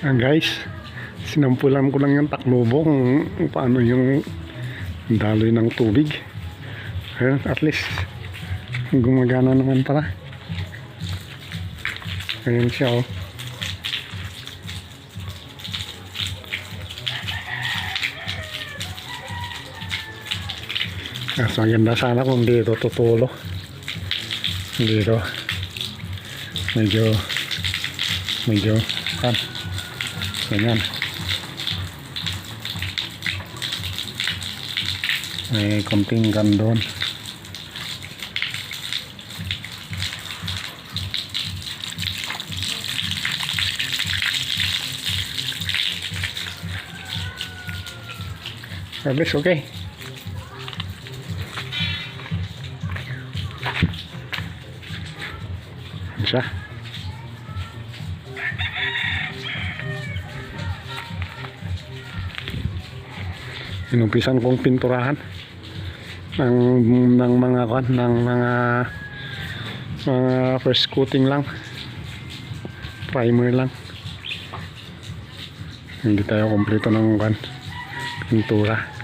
Guys, sinampulan ko lang yung taklobo kung paano yung daloy ng tubig. Ayan, at least gumagana naman pala. Ayan siya, oh. Mas maganda sana kung dito tutulo. Dito medyo ganyan. May konting gandon. At least okay. Siya. Inumpisan kong pinturahan ng mga first coating lang, primer lang. Hindi tayo kompleto ng pintura.